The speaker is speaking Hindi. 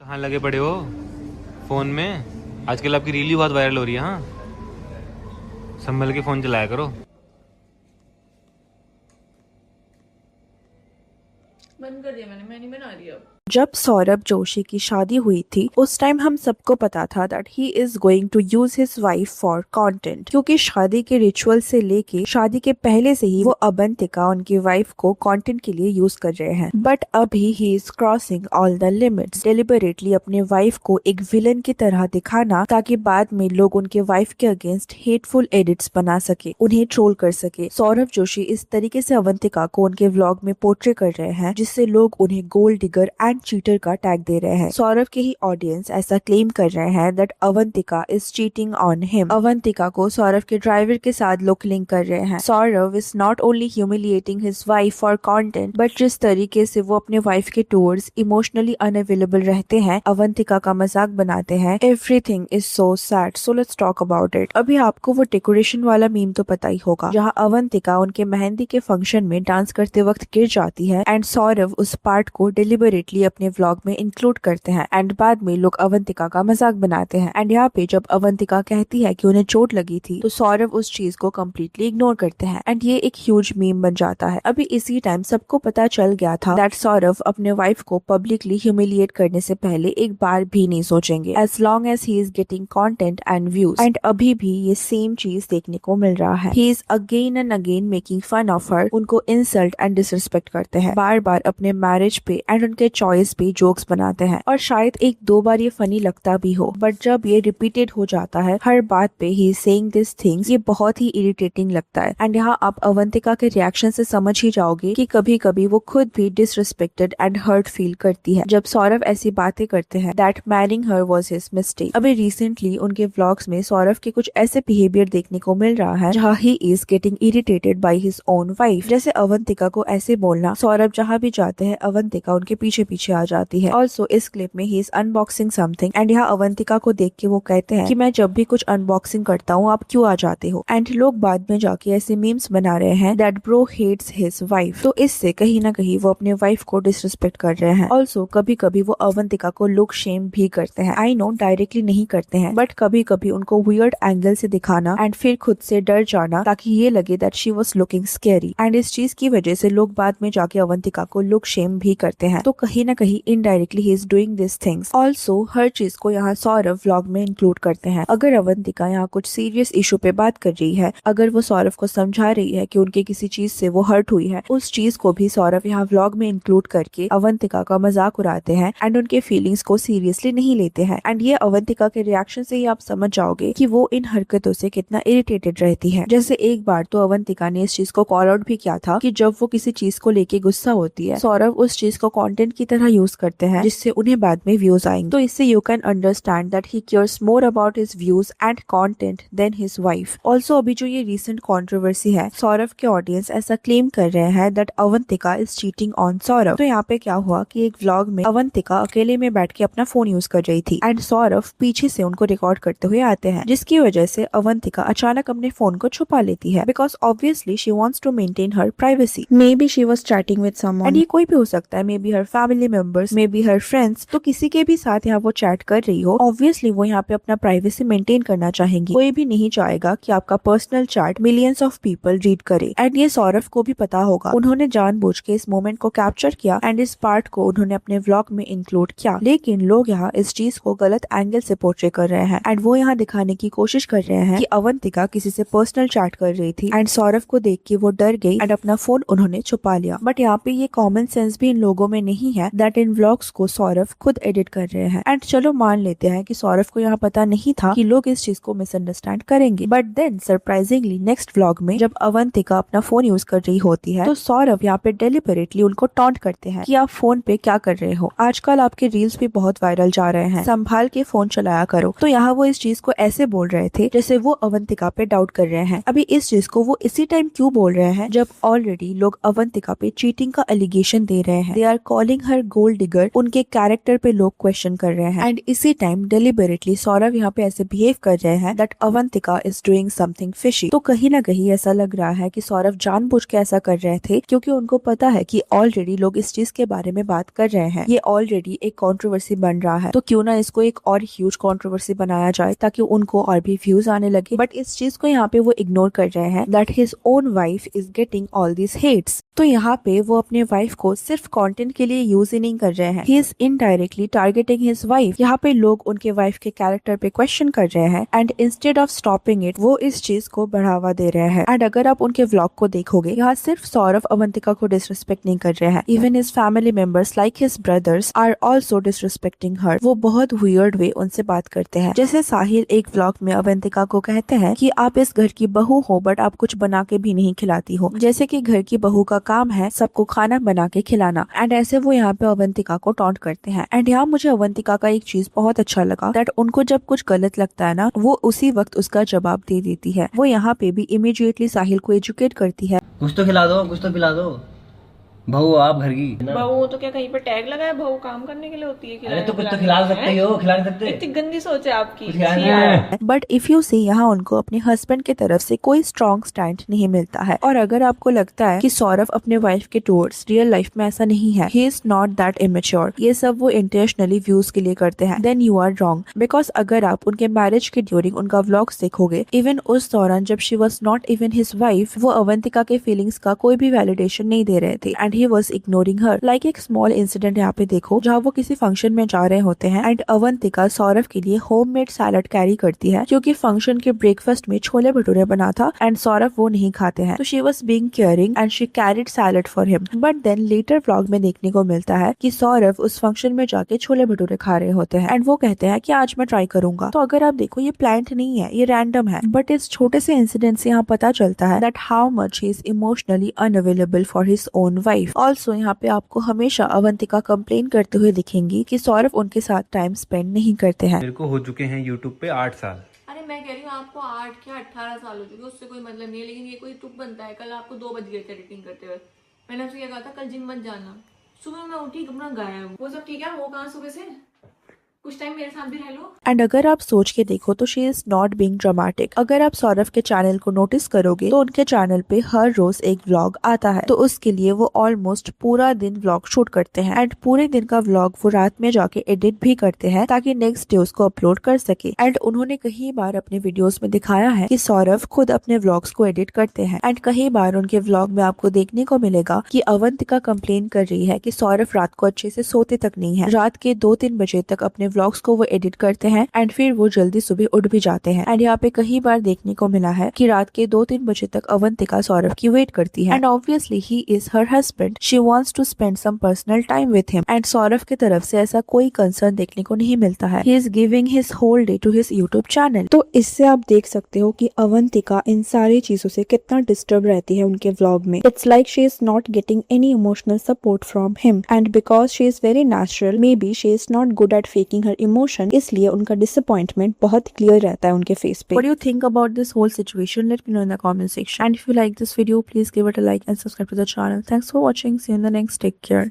कहाँ लगे पड़े हो फोन में? आजकल आपकी रील ही बहुत वायरल हो रही है। हाँ, संभल के फोन चलाया करो। बंद कर दिया मैंने, मैं नहीं बना रही अब। जब सौरभ जोशी की शादी हुई थी उस टाइम हम सबको पता था that he is going to use his wife for content, क्योंकि शादी के रिचुअल से लेके शादी के पहले से ही वो अवंतिका उनकी वाइफ को कंटेंट के लिए यूज कर रहे हैं। बट अभी he is crossing all the limits, deliberately अपने वाइफ को एक विलन की तरह दिखाना ताकि बाद में लोग उनके वाइफ के अगेंस्ट हेटफुल एडिट्स बना सके, उन्हें ट्रोल कर सके। सौरभ जोशी इस तरीके से अवंतिका को उनके व्लॉग में पोर्ट्रे कर रहे हैं जिससे लोग उन्हें गोल्ड डिगर एंड चीटर का टैग दे रहे हैं। सौरभ के ही ऑडियंस ऐसा क्लेम कर रहे हैं that Avantika is cheating on him. Avantika को सौरभ के ड्राइवर के साथ लोग लिंक कर रहे हैं। Saurabh is not only humiliating his wife for content, but जिस तरीके से वो अपने वाइफ के टूवर्ड्स इमोशनली अनअवेलेबल रहते हैं, अवंतिका का मजाक बनाते हैं, everything is so sad. So let's talk about it. अभी आपको वो डेकोरेशन वाला मीम तो पता ही होगा जहाँ अवंतिका उनके मेहंदी के फंक्शन में डांस करते वक्त गिर जाती है एंड सौरभ उस पार्ट को डेलिबरेटली अपने व्लॉग में इंक्लूड करते हैं एंड बाद में लोग अवंतिका का मजाक बनाते हैं। एंड यहाँ पे जब अवंतिका कहती है कि उन्हें चोट लगी थी तो सौरभ उस चीज को कम्प्लीटली इग्नोर करते हैं एंड ये एक ह्यूज मीम बन जाता है। अभी इसी टाइम सबको पता चल गया था दैट सौरभ अपने वाइफ को पब्लिकली ह्यूमिलिएट करने से पहले एक बार भी नहीं सोचेंगे as long as he is getting content and views. And अभी भी ये सेम चीज देखने को मिल रहा है। He is again and again making fun of her, उनको इंसल्ट एंड डिसरिस्पेक्ट करते हैं, बार बार अपने मैरिज पे एंड उनके चॉइस पे जोक्स बनाते हैं और शायद एक दो बार ये फनी लगता भी हो, बट जब ये रिपीटेड हो जाता है हर बात पे ही सेइंग दिस थिंग्स, ये बहुत ही इरिटेटिंग लगता है। एंड यहाँ आप अवंतिका के रिएक्शन से समझ ही जाओगे कि कभी कभी वो खुद भी डिसरिस्पेक्टेड एंड हर्ट फील करती है जब सौरभ ऐसी बातें करते हैं that marrying her was his mistake. अभी रिसेंटली उनके व्लॉग्स में सौरभ के कुछ ऐसे बिहेवियर देखने को मिल रहा है जहाँ ही is getting irritated by his own wife, जैसे अवंतिका को ऐसे बोलना। सौरभ जहाँ भी जाते हैं अवंतिका उनके पीछे पीछे आ जाती है। ऑल्सो इस क्लिप में he is unboxing something and यहाँ अवंतिका को देख के वो कहते हैं कि मैं जब भी कुछ अनबॉक्सिंग करता हूँ आप क्यों आ जाते हो। एंड लोग बाद में जाके ऐसे मीम्स बना रहे हैं that bro hates his wife, तो इससे कहीं ना कहीं वो अपने वाइफ को डिसरिस्पेक्ट कर रहे हैं। ऑल्सो कभी कभी वो अवंतिका को लुक शेम भी करते हैं। आई नो डायरेक्टली नहीं करते हैं बट कभी कभी उनको वियर्ड एंगल से दिखाना एंड फिर खुद से डर जाना ताकि ये लगे that she was looking scary. And इस चीज की वजह से लोग बाद में जाके अवंतिका को लुक शेम भी करते हैं, तो कहीं ना कहीं इनडायरेक्टली ही is doing this things. Also हर चीज को यहाँ सौरभ व्लॉग में इंक्लूड करते हैं। अगर अवंतिका यहाँ कुछ सीरियस इशू पे बात कर रही है, अगर वो सौरभ को समझा रही है कि उनके किसी चीज से वो हर्ट हुई है, उस चीज को भी सौरभ यहाँ व्लॉग में इंक्लूड करके अवंतिका का मजाक उड़ाते हैं एंड उनके फीलिंग्स को सीरियसली नहीं लेते हैं। एंड ये अवंतिका के रिएक्शन से ही आप समझ जाओगे कि वो इन हरकतों से कितना इरिटेटेड रहती है। जैसे एक बार तो अवंतिका ने इस चीज को कॉल आउट भी किया था कि जब वो किसी चीज को लेके गुस्सा होती है सौरभ उस चीज को कंटेंट की तरह यूज करते हैं जिससे उन्हें बाद में व्यूज आएंगे। तो इससे you can understand that he cares more about his views and content then his wife. Also अभी जो ये रिसेंट कंट्रोवर्सी है, सौरभ के ऑडियंस ऐसा क्लेम कर रहे हैं that Avantika is cheating on Saurabh. तो यहाँ पे क्या हुआ कि एक व्लॉग में अवंतिका अकेले में बैठ के अपना फोन यूज कर रही थी एंड सौरभ पीछे से उनको रिकॉर्ड करते हुए आते हैं, जिसकी वजह से अवंतिका अचानक अपने फोन को छुपा लेती है because obviously she wants to maintain her privacy. Maybe she was chatting with someone and ये कोई भी हो सकता है, maybe her family members, maybe her friends, तो किसी के भी साथ यहाँ वो चैट कर रही हो, ऑब्वियसली वो यहाँ पे अपना प्राइवेसी मेंटेन करना चाहेंगी। कोई भी नहीं चाहेगा कि आपका personal chat millions of people read करे एंड ये सौरभ को भी पता होगा। उन्होंने जानबूझ के इस मोमेंट को कैप्चर किया एंड इस पार्ट को उन्होंने अपने व्लॉग में इंक्लूड किया, लेकिन लोग यहाँ इस चीज को गलत एंगल से पोर्ट्रे कर रहे हैं एंड वो यहाँ दिखाने की कोशिश कर रहे हैं कि अवंतिका किसी से पर्सनल चैट कर रही थी एंड सौरभ को देख के वो डर गई एंड अपना फोन उन्होंने छुपा लिया। बट यहाँ पे ये कॉमन सेंस भी इन लोगों में नहीं है दैट इन व्लॉग्स को सौरभ खुद एडिट कर रहे हैं। एंड चलो मान लेते हैं कि सौरभ को यहाँ पता नहीं था कि लोग इस चीज को मिसअंडरस्टैंड करेंगे, but then surprisingly next vlog में जब अवंतिका अपना फोन यूज कर रही होती है तो सौरभ यहाँ पे डेलिबरेटली उनको टॉन्ट करते हैं कि आप फोन पे क्या कर रहे हो, आजकल आपके रील्स भी बहुत वायरल जा रहे हैं, संभाल के फोन चलाया करो। तो यहाँ वो इस चीज को ऐसे बोल रहे थे जैसे वो अवंतिका पे डाउट कर रहे हैं। अभी इस चीज को वो इसी टाइम क्यों बोल रहे हैं जब ऑलरेडी लोग अवंतिका पे चीटिंग का एलिगेशन दे रहे हैं। They are calling her gold digger उनके कैरेक्टर पे लोग क्वेश्चन कर रहे हैं एंड इसी टाइम डेलिबरेटली सौरभ यहाँ पे ऐसे बिहेव कर रहे हैं that Avantika is doing something fishy. तो कहीं ना कहीं ऐसा लग रहा है कि सौरभ जानबूझ के ऐसा कर रहे थे क्योंकि उनको पता है कि ऑलरेडी लोग इस चीज के बारे में बात कर रहे हैं, ये ऑलरेडी एक कंट्रोवर्सी बन रहा है, तो क्यों ना इसको एक और ह्यूज कंट्रोवर्सी बनाया जाए ताकि उनको और भी व्यूज आने लगे। बट इस चीज को यहाँ पे वो इग्नोर कर रहे हैं that his own wife is getting all this hates. तो यहाँ पे वो अपने वाइफ को सिर्फ कंटेंट के लिए यूज ही नहीं कर रहे हैं, he is indirectly targeting his wife. यहाँ पे लोग उनके वाइफ के कैरेक्टर पे क्वेश्चन कर रहे हैं and instead of stopping it वो इस चीज को बढ़ावा दे रहे हैं। एंड अगर आप उनके व्लॉग को देखोगे, यहाँ सिर्फ सौरभ अवंतिका को डिसरिस्पेक्ट नहीं कर रहे हैं, even his family members like his brothers are also disrespecting her. वो बहुत वियर्ड वे उनसे बात करते हैं। जैसे साहिल एक व्लॉग में अवंतिका को कहते हैं कि आप इस घर की बहू हो बट आप कुछ बना के भी नहीं खिलाती हो, जैसे कि घर की बहू का काम है सबको खाना बना के खिलाना। एंड ऐसे वो यहाँ पे अवंतिका को टॉन्ट करते हैं। एंड यहाँ मुझे अवंतिका का एक चीज बहुत अच्छा लगा दैट उनको जब कुछ गलत लगता है ना, वो उसी वक्त उसका जवाब दे देती है। वो यहाँ पे भी इमीडिएटली साहिल को एजुकेट करती है। कुछ तो खिला दो, कुछ तो पिला दो, बहू आप घर की। बहू तो क्या कहीं पर टैग लगाया, बहू काम करने के लिए होती है? अरे तो कुछ तो खिला सकते हो, खिला नहीं सकते? इतनी गंदी सोच है आपकी। कुछ खिला नहीं है। बट इफ यू सी यहाँ उनको अपने हस्बैंड की तरफ से कोई स्ट्रॉन्ग स्टैंड नहीं मिलता है। और अगर आपको लगता है कि सौरभ अपने वाइफ के टूवर्ड्स रियल लाइफ में ऐसा नहीं है, he is not that immature, ये सब वो इंटेंशनली व्यूज के लिए करते हैं, then you are wrong. Because अगर आप उनके मैरिज के ड्यूरिंग उनका व्लॉग्स देखोगे, इवन उस दौरान जब she was not even his wife, वो अवंतिका के फीलिंग्स का कोई भी वैलिडेशन नहीं दे रहे थे and he was ignoring her. Like एक स्मॉल इंसिडेंट यहाँ पे देखो जहाँ वो किसी फंक्शन में जा रहे होते हैं एंड अवंतिका सौरभ के लिए होममेड सैलड कैरी करती है क्योंकि फंक्शन के ब्रेकफास्ट में छोले भटूरे बना था एंड सौरभ वो नहीं खाते हैं, तो she was being caring and she carried salad for him. But then later vlog में देखने को मिलता है कि सौरभ उस फंक्शन में जाके छोले भटूरे खा रहे होते हैं एंड वो कहते हैं कि आज मैं ट्राई करूंगा। तो अगर आप देखो ये प्लान्ड नहीं है, ये रैंडम है, बट इस छोटे से इंसिडेंट से यहाँ पता चलता है that how much he is emotionally unavailable for his own wife. Also यहाँ पे आपको हमेशा अवंतिका कंप्लेन करते हुए दिखेंगी कि सौरभ उनके साथ टाइम स्पेंड नहीं करते हैं। मेरे को हो चुके हैं यूट्यूब पे 8 साल। अरे मैं कह रही हूँ आपको 8 क्या 18 साल हो चुके, उससे कोई मतलब नहीं है। लेकिन ये कोई टुक बनता है। कल आपको 2 बज गए थे एडिटिंग करते हुए। मैंने आपसे क्या कहा था, कल जिम मत जाना। सुबह मैं उठी कपड़ा गायब। वो सब ठीक है, वो कहाँ सुबह से? कुछ टाइम मेरे साथ भी रह लो। एंड अगर आप सोच के देखो तो she is not being dramatic. अगर आप सौरभ के चैनल को नोटिस करोगे तो उनके चैनल पे हर रोज एक व्लॉग आता है, तो उसके लिए वो ऑलमोस्ट पूरा दिन व्लॉग शूट करते हैं एंड पूरे दिन का व्लॉग वो रात में जाके एडिट भी करते हैं ताकि नेक्स्ट डे उसको अपलोड कर सके। एंड उन्होंने कई बार अपने वीडियोस में दिखाया है कि सौरभ खुद अपने व्लॉग्स को एडिट करते हैं एंड कई बार उनके व्लॉग में आपको देखने को मिलेगा कि अवंतिका कंप्लेन कर रही है कि सौरभ रात को अच्छे से सोते तक नहीं है। रात के 2-3 बजे तक अपने व्लॉग्स को वो एडिट करते हैं एंड फिर वो जल्दी सुबह उठ भी जाते हैं। एंड यहाँ पे कई बार देखने को मिला है कि रात के 2-3 बजे तक अवंतिका सौरभ की वेट करती है and obviously he is her husband, she wants to spend some personal time with him. And Saurabh की तरफ से ऐसा कोई कंसर्न देखने को नहीं मिलता है। He is giving his whole day to his YouTube channel. तो इससे आप देख सकते हो कि अवंतिका इन सारी चीजों से कितना डिस्टर्ब रहती है उनके व्लॉग में। It's like she is not getting any emotional support from him and because she is very natural, may be she is not good at faking her emotion, इसलिए उनका डिसअपॉइंटमेंट बहुत क्लियर रहता है उनके फेस पे। What do you think about this whole situation? Let me know in the comment section. And if you like this video, please give it a like and subscribe to the channel. Thanks for watching. See you in the next. Take care.